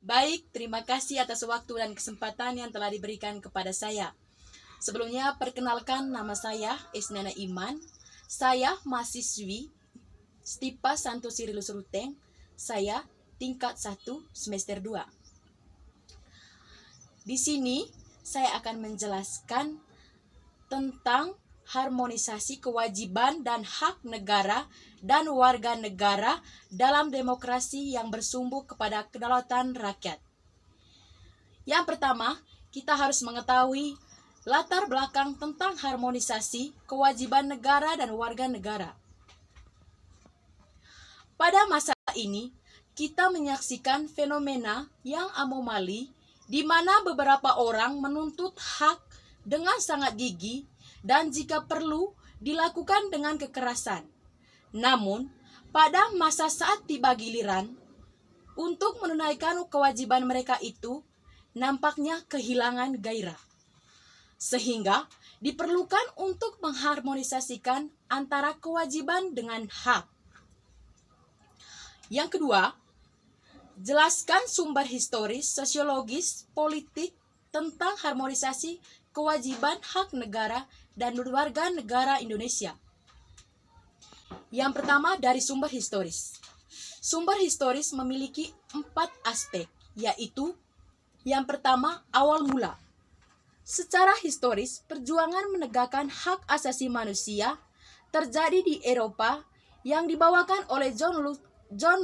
Baik, terima kasih atas waktu dan kesempatan yang telah diberikan kepada saya. Sebelumnya, perkenalkan nama saya Isnana Iman. Saya mahasiswi Stipa Santosiri Lusuruteng. Saya tingkat 1 semester 2. Di sini saya akan menjelaskan tentang harmonisasi kewajiban dan hak negara dan warga negara dalam demokrasi yang bersumber kepada kedaulatan rakyat. Yang pertama, kita harus mengetahui latar belakang tentang harmonisasi kewajiban negara dan warga negara. Pada masa ini, kita menyaksikan fenomena yang anomali di mana beberapa orang menuntut hak dengan sangat gigih dan jika perlu dilakukan dengan kekerasan. Namun, pada masa saat tiba giliran untuk menunaikan kewajiban mereka itu, nampaknya kehilangan gairah. Sehingga diperlukan untuk mengharmonisasikan antara kewajiban dengan hak. Yang kedua, jelaskan sumber historis, sosiologis, politik tentang harmonisasi kewajiban hak negara dan warga negara Indonesia. Yang pertama, dari sumber historis. Sumber historis memiliki 4 aspek, yaitu yang pertama, awal mula. Secara historis, perjuangan menegakkan hak asasi manusia terjadi di Eropa yang dibawakan oleh John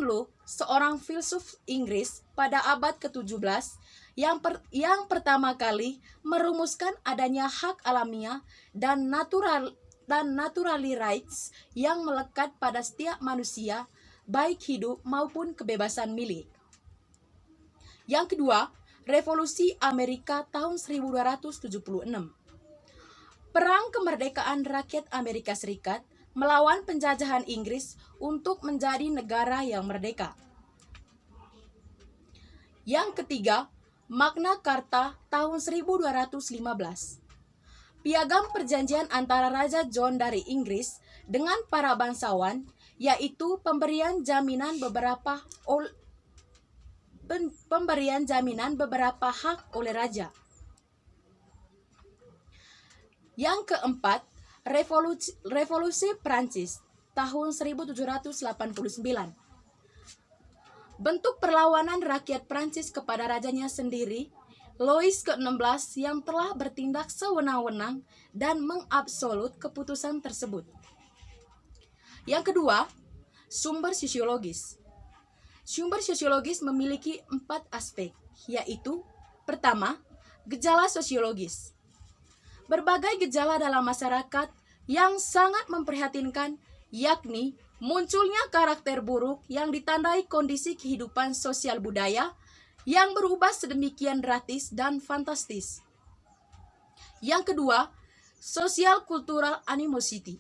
Locke, seorang filsuf Inggris pada abad ke-17 yang pertama kali merumuskan adanya hak alamiah dan naturally rights yang melekat pada setiap manusia, baik hidup maupun kebebasan milik. Yang kedua, Revolusi Amerika tahun 1276. Perang kemerdekaan rakyat Amerika Serikat melawan penjajahan Inggris untuk menjadi negara yang merdeka. Yang ketiga, Magna Carta tahun 1215. Piagam perjanjian antara Raja John dari Inggris dengan para bangsawan, yaitu pemberian jaminan beberapa hak oleh raja. Yang keempat, Revolusi Prancis tahun 1789. Bentuk perlawanan rakyat Prancis kepada rajanya sendiri, Louis ke-16 yang telah bertindak sewenang-wenang dan mengabsolut keputusan tersebut. Yang kedua, sumber sosiologis. Sumber sosiologis memiliki 4 aspek, yaitu pertama, gejala sosiologis. Berbagai gejala dalam masyarakat yang sangat memprihatinkan, yakni munculnya karakter buruk yang ditandai kondisi kehidupan sosial budaya yang berubah sedemikian drastis dan fantastis. Yang kedua, social cultural animosity.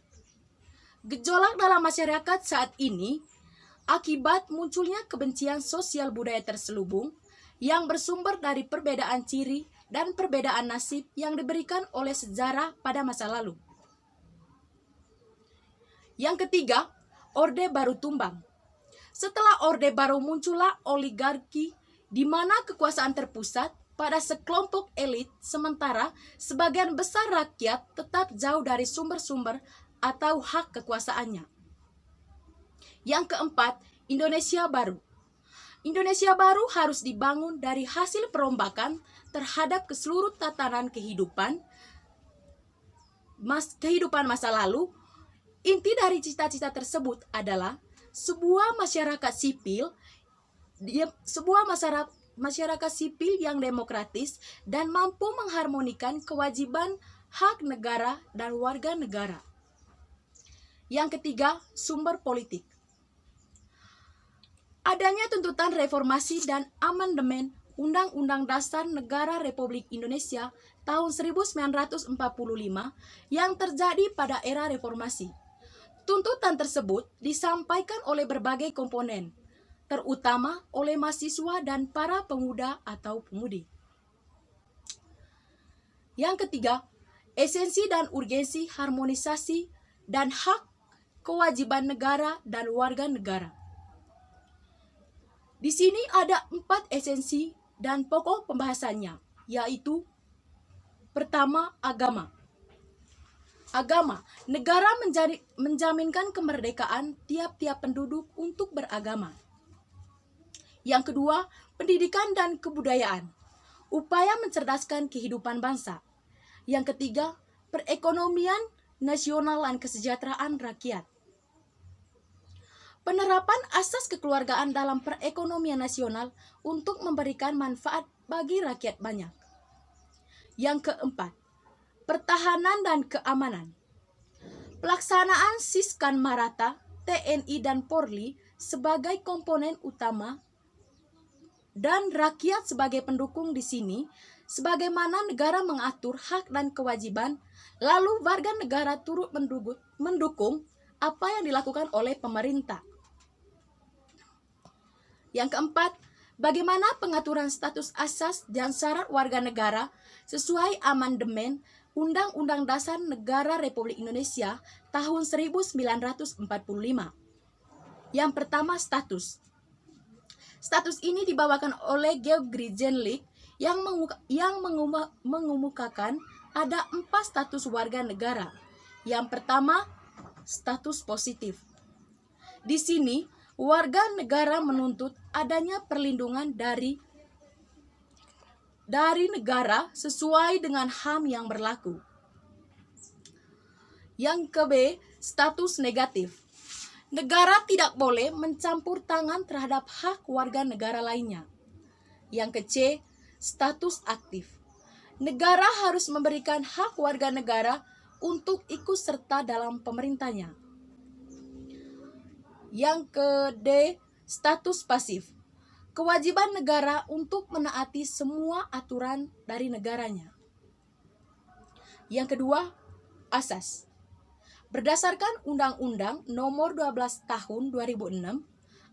Gejolak dalam masyarakat saat ini akibat munculnya kebencian sosial budaya terselubung yang bersumber dari perbedaan ciri dan perbedaan nasib yang diberikan oleh sejarah pada masa lalu. Yang ketiga, Orde Baru tumbang. Setelah Orde Baru muncullah oligarki di mana kekuasaan terpusat pada sekelompok elit, sementara sebagian besar rakyat tetap jauh dari sumber-sumber atau hak kekuasaannya. Yang keempat, Indonesia Baru. Indonesia Baru harus dibangun dari hasil perombakan terhadap keseluruh tatanan kehidupan masa lalu. Inti dari cita-cita tersebut adalah sebuah masyarakat sipil yang demokratis dan mampu mengharmonikan kewajiban hak negara dan warga negara. Yang ketiga, sumber politik. Adanya tuntutan reformasi dan amandemen Undang-Undang Dasar Negara Republik Indonesia tahun 1945 yang terjadi pada era reformasi. Tuntutan tersebut disampaikan oleh berbagai komponen, terutama oleh mahasiswa dan para pemuda atau pemudi. Yang ketiga, esensi dan urgensi harmonisasi dan hak kewajiban negara dan warga negara. Di sini ada 4 esensi dan pokok pembahasannya, yaitu pertama, agama. Agama, negara menjaminkan kemerdekaan tiap-tiap penduduk untuk beragama. Yang kedua, pendidikan dan kebudayaan, upaya mencerdaskan kehidupan bangsa. Yang ketiga, perekonomian nasional dan kesejahteraan rakyat. Penerapan asas kekeluargaan dalam perekonomian nasional untuk memberikan manfaat bagi rakyat banyak. Yang keempat, pertahanan dan keamanan. Pelaksanaan Siskan Marata, TNI dan Polri sebagai komponen utama dan rakyat sebagai pendukung di sini, sebagaimana negara mengatur hak dan kewajiban, lalu warga negara turut mendukung apa yang dilakukan oleh pemerintah. Yang keempat, bagaimana pengaturan status asas dan syarat warga negara sesuai amandemen Undang-Undang Dasar Negara Republik Indonesia tahun 1945. Yang pertama, status. Status ini dibawakan oleh Georg Grijendijk yang mengemukakan ada 4 status warga negara. Yang pertama, status positif. Di sini, warga negara menuntut adanya perlindungan dari negara sesuai dengan HAM yang berlaku. Yang ke B, status negatif. Negara tidak boleh mencampur tangan terhadap hak warga negara lainnya. Yang ke C, status aktif. Negara harus memberikan hak warga negara untuk ikut serta dalam pemerintahnya. Yang ke D, status pasif. Kewajiban negara untuk menaati semua aturan dari negaranya. Yang kedua, asas. Berdasarkan Undang-Undang Nomor 12 Tahun 2006,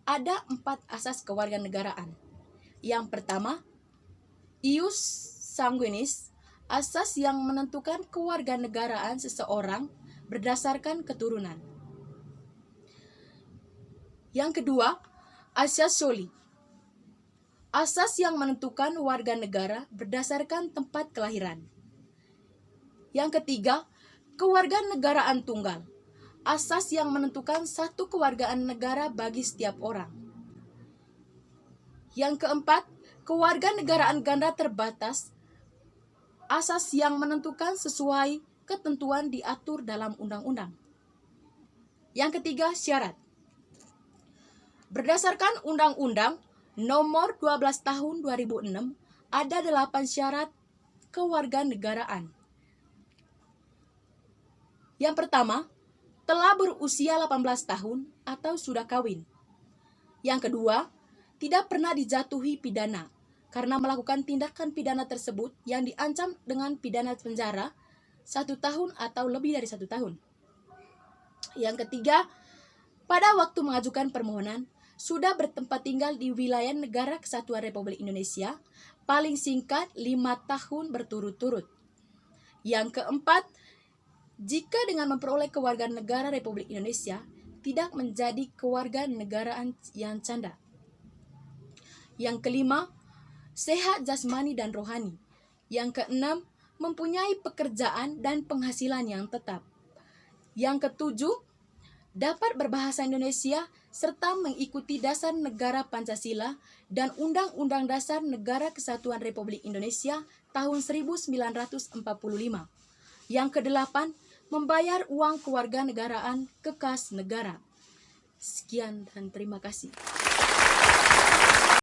ada 4 asas kewarganegaraan. Yang pertama, ius sanguinis, asas yang menentukan kewarganegaraan seseorang berdasarkan keturunan. Yang kedua, asas soli, asas yang menentukan warga negara berdasarkan tempat kelahiran. Yang ketiga, kewarganegaraan tunggal, asas yang menentukan satu kewargaan negara bagi setiap orang. Yang keempat, kewarganegaraan ganda terbatas, asas yang menentukan sesuai ketentuan diatur dalam undang-undang. Yang ketiga, syarat. Berdasarkan Undang-Undang Nomor 12 Tahun 2006, ada 8 syarat kewarganegaraan. Yang pertama, telah berusia 18 tahun atau sudah kawin. Yang kedua, tidak pernah dijatuhi pidana karena melakukan tindakan pidana tersebut yang diancam dengan pidana penjara 1 tahun atau lebih dari 1 tahun. Yang ketiga, pada waktu mengajukan permohonan, sudah bertempat tinggal di wilayah Negara Kesatuan Republik Indonesia paling singkat 5 tahun berturut-turut. Yang keempat, jika dengan memperoleh kewarganegaraan Republik Indonesia tidak menjadi kewarganegaraan yang canda. Yang kelima, sehat jasmani dan rohani. Yang keenam, mempunyai pekerjaan dan penghasilan yang tetap. Yang ketujuh, dapat berbahasa Indonesia serta mengikuti dasar negara Pancasila dan Undang-Undang Dasar Negara Kesatuan Republik Indonesia tahun 1945. Yang kedelapan, membayar uang kewarganegaraan ke kas negara. Sekian dan terima kasih.